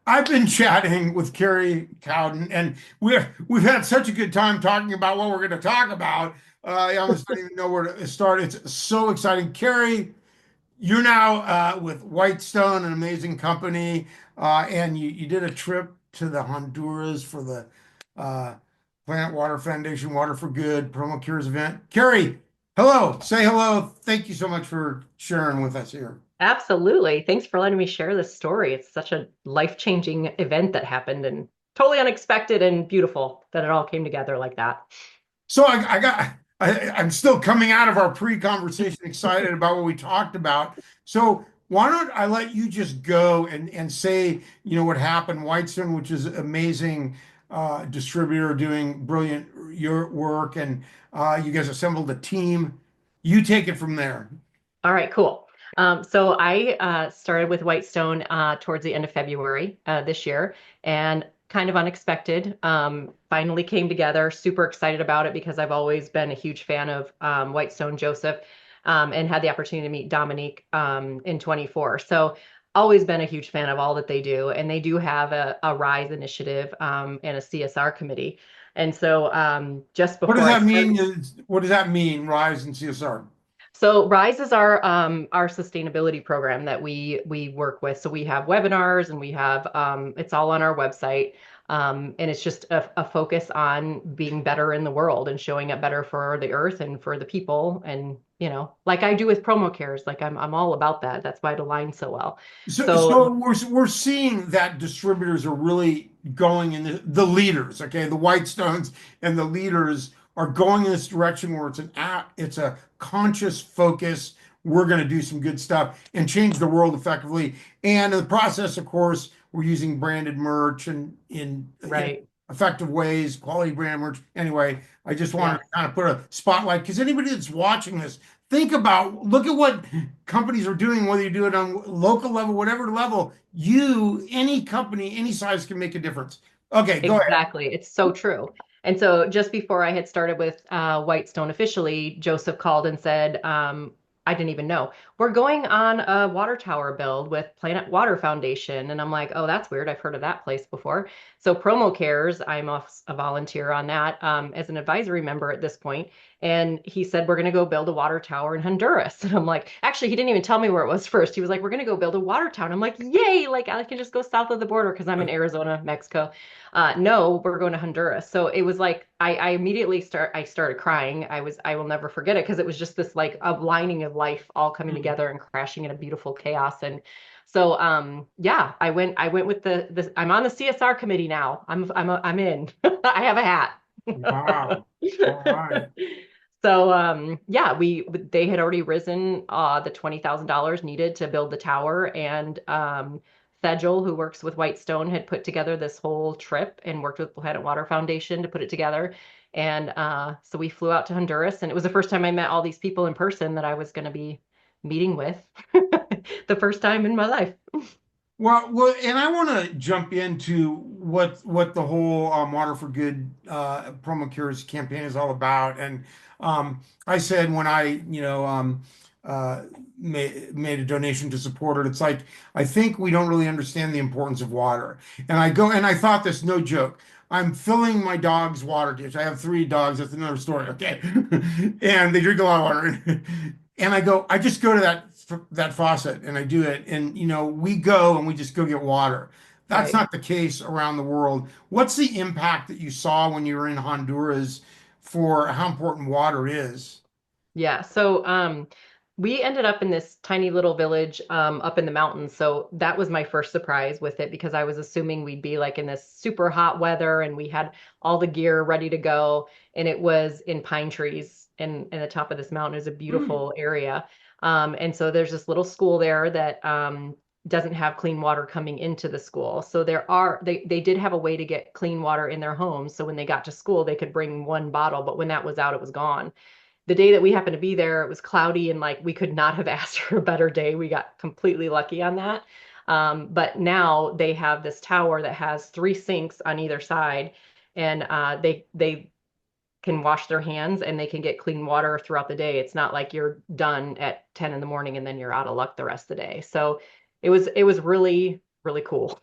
I've been chatting with Karie Cowden, and we've had such a good time talking about what we're going to talk about. I almost don't even know where to start. It's so exciting. Karie, you're now with Whitestone, an amazing company, and you did a trip to the Honduras for the uh, Planet Water Foundation Water for Good Promo Cures event. Karie, hello. Say hello. Thank you so much for sharing with us here. Absolutely. Thanks for letting me share this story. It's such a life-changing event that happened and totally unexpected and beautiful that it all came together like that. So I'm still coming out of our pre-conversation excited about what we talked about. So why don't I let you just go and say, what happened, Whitestone, which is amazing distributor doing brilliant your work, and you guys assembled a team. You take it from there. All right, cool. So I started with Whitestone towards the end of February this year, and kind of unexpected. Finally came together. Super excited about it because I've always been a huge fan of Whitestone Joseph, and had the opportunity to meet Dominique in 24. So always been a huge fan of all that they do, and they do have a Rise initiative and a CSR committee. And so just What does before I that started. mean? What does that mean, Rise and CSR? So Rise is our sustainability program that we work with. So we have webinars and we have it's all on our website. And it's just a focus on being better in the world and showing up better for the earth and for the people. And like I do with promo cares, like I'm all about that. That's why it aligns so well. So, So so we're seeing that distributors are really going in the leaders, okay, the Whitestones and the leaders are going in this direction where it's an app, it's a conscious focus. We're going to do some good stuff and change the world effectively. And in the process, of course, we're using branded merch and in right. effective ways, quality brand merch. Anyway, I just wanted to Yes. kind of put a spotlight because anybody that's watching this, look at what companies are doing, whether you do it on local level, whatever level, any company, any size can make a difference. Okay, go ahead. Exactly. It's so true. And so just before I had started with Whitestone officially, Joseph called and said, I didn't even know, we're going on a water tower build with Planet Water Foundation. And I'm like, oh, that's weird. I've heard of that place before. So Promo Cares, I'm a volunteer on that as an advisory member at this point. And he said, we're going to go build a water tower in Honduras. And I'm like, actually, he didn't even tell me where it was first. He was like, we're going to go build a water tower. And I'm like, yay, like I can just go south of the border because I'm in Arizona, Mexico. No, we're going to Honduras. So it was like I immediately I started crying. I will never forget it because it was just this like aligning of life all coming together and crashing in a beautiful chaos. And so yeah, I went with the I'm on the CSR committee now. I'm in. I have a hat. Wow. All right. So yeah, they had already risen the $20,000 needed to build the tower, and Fedgel, who works with Whitestone, had put together this whole trip and worked with Planet Water Foundation to put it together. And so we flew out to Honduras, and it was the first time I met all these people in person that I was going to be meeting with, the first time in my life. Well, and I want to jump into what the whole Water for Good promo cures campaign is all about. And I said when I, uh, made a donation to support it, it's like I think we don't really understand the importance of water. And I thought this, no joke. I'm filling my dog's water dish. I have three dogs. That's another story. Okay, and they drink a lot of water. And I just go to that faucet and I do it. And we go and we just go get water. That's Right. not the case around the world. What's the impact that you saw when you were in Honduras for how important water is? Yeah. So we ended up in this tiny little village up in the mountains. So that was my first surprise with it because I was assuming we'd be like in this super hot weather and we had all the gear ready to go. And it was in pine trees and the top of this mountain is a Hmm. beautiful area. And so there's this little school there that doesn't have clean water coming into the school. So they did have a way to get clean water in their homes. So when they got to school, they could bring one bottle, but when that was out, it was gone. The day that we happened to be there, it was cloudy and like we could not have asked for a better day. We got completely lucky on that. But now they have this tower that has three sinks on either side, and they can wash their hands and they can get clean water throughout the day. It's not like you're done at 10 in the morning and then you're out of luck the rest of the day. So it was really really cool.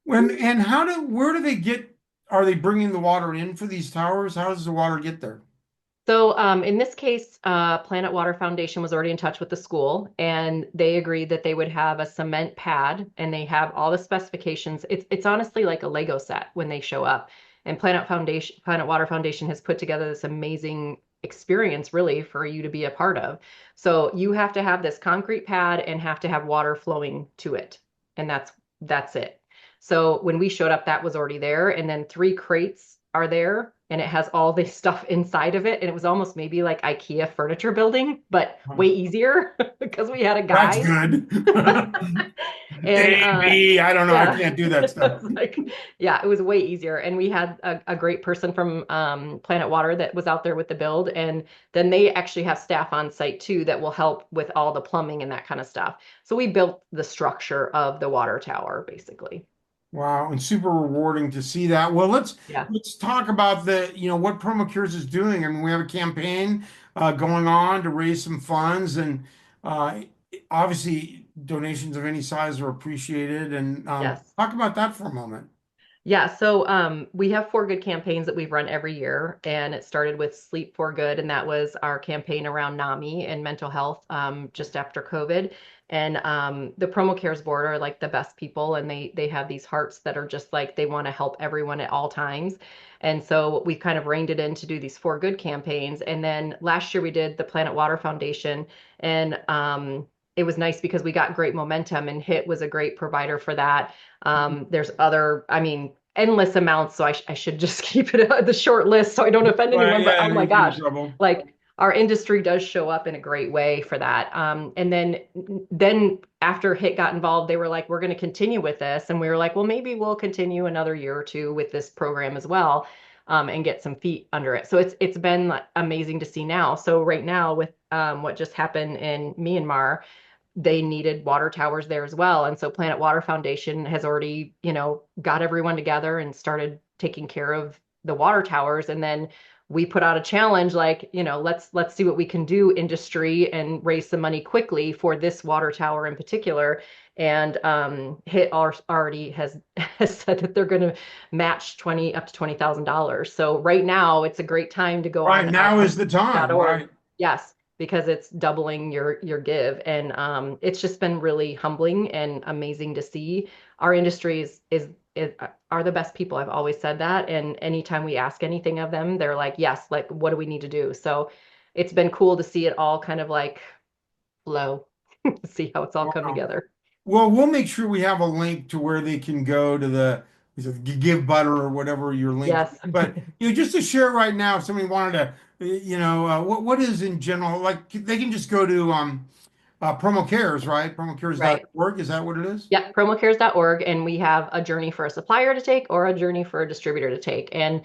When and how do where do they get? Are they bringing the water in for these towers? How does the water get there? So, in this case, Planet Water Foundation was already in touch with the school, and they agreed that they would have a cement pad, and they have all the specifications. It's honestly like a Lego set when they show up. And Planet Water Foundation has put together this amazing experience, really, for you to be a part of. So you have to have this concrete pad and have to have water flowing to it, and that's it. So when we showed up, that was already there, and then three crates are there, and it has all this stuff inside of it, and it was almost maybe like IKEA furniture building, but way easier because we had a That's guide. good. And A, B, I don't know. I yeah, can't do that stuff. it's like yeah, it was way easier. And we had a great person from Planet Water that was out there with the build, and then they actually have staff on site too that will help with all the plumbing and that kind of stuff. So we built the structure of the water tower basically. Wow, and super rewarding to see that. Well, Yeah. let's talk about what PromoCures is doing. I mean, we have a campaign going on to raise some funds, and uh, obviously donations of any size are appreciated. And Yes. talk about that for a moment. Yeah, so we have four good campaigns that we've run every year, and it started with Sleep for Good, and that was our campaign around NAMI and mental health just after COVID. And the Promo Cares Board are like the best people, and they have these hearts that are just like they want to help everyone at all times. And so we've kind of reined it in to do these four good campaigns. And then last year we did the Planet Water Foundation, and it was nice because we got great momentum, and HIT was a great provider for that. There's other, I mean, endless amounts. So I should just keep it the short list so I don't offend Well, anyone. But yeah, oh my you get in gosh, trouble. like our industry does show up in a great way for that. And then after HIT got involved, they were like, we're going to continue with this, and we were like, well, maybe we'll continue another year or two with this program as well. And get some feet under it. So it's been like, amazing to see now. So right now with what just happened in Myanmar, they needed water towers there as well. And so Planet Water Foundation has already, got everyone together and started taking care of the water towers. And then we put out a challenge like, let's see what we can do industry and raise some money quickly for this water tower in particular. And HIT already has said that they're going to match 20 up to $20,000. So right now it's a great time to go Right on now is the time, 100.org. right? Yes, because it's doubling your give, and it's just been really humbling and amazing to see. Our industry is are the best people. I've always said that, and anytime we ask anything of them, they're like, yes, like what do we need to do? So it's been cool to see it all kind of like flow, see how it's all come Wow. together. Well, we'll make sure we have a link to where they can go to the is it Give Butter or whatever your link is. Yes. But just to share right now, if somebody wanted to, what is in general like they can just go to Promo Cares, right? Right. Promocares.org. Is that what it is? Yeah, promocares.org, and we have a journey for a supplier to take or a journey for a distributor to take. And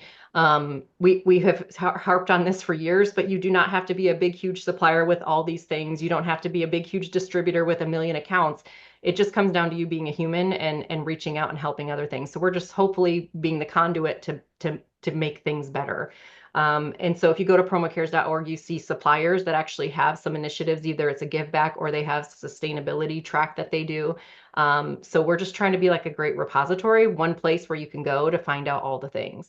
we have harped on this for years, but you do not have to be a big, huge supplier with all these things. You don't have to be a big, huge distributor with a million accounts. It just comes down to you being a human and reaching out and helping other things. So we're just hopefully being the conduit to make things better. And so if you go to promocares.org, you see suppliers that actually have some initiatives. Either it's a give back or they have sustainability track that they do. So we're just trying to be like a great repository, one place where you can go to find out all the things.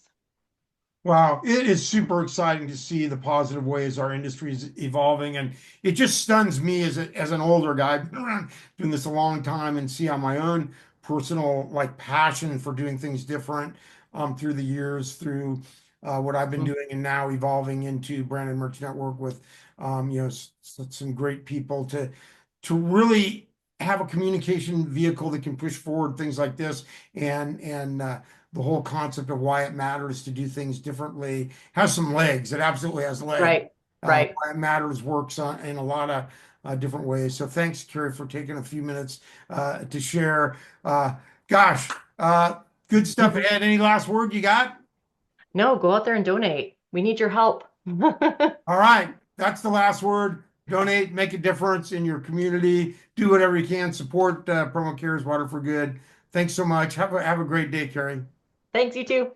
Wow, it is super exciting to see the positive ways our industry is evolving, and it just stuns me as an older guy, I've been around doing this a long time, and see on my own personal like passion for doing things different through the years, through what I've been Mm. doing, and now evolving into Branded Merch Network with some great people to really have a communication vehicle that can push forward things like this, and the whole concept of why it matters to do things differently has some legs. It absolutely has legs. Right, right. Why it matters works in a lot of different ways. So thanks, Karie, for taking a few minutes to share. Uh, gosh, good stuff ahead. Any last word you got? No, go out there and donate. We need your help. All right, that's the last word. Donate, make a difference in your community. Do whatever you can. Support Promo Cares Water for Good. Thanks so much. Have a great day, Karie. Thanks, you too.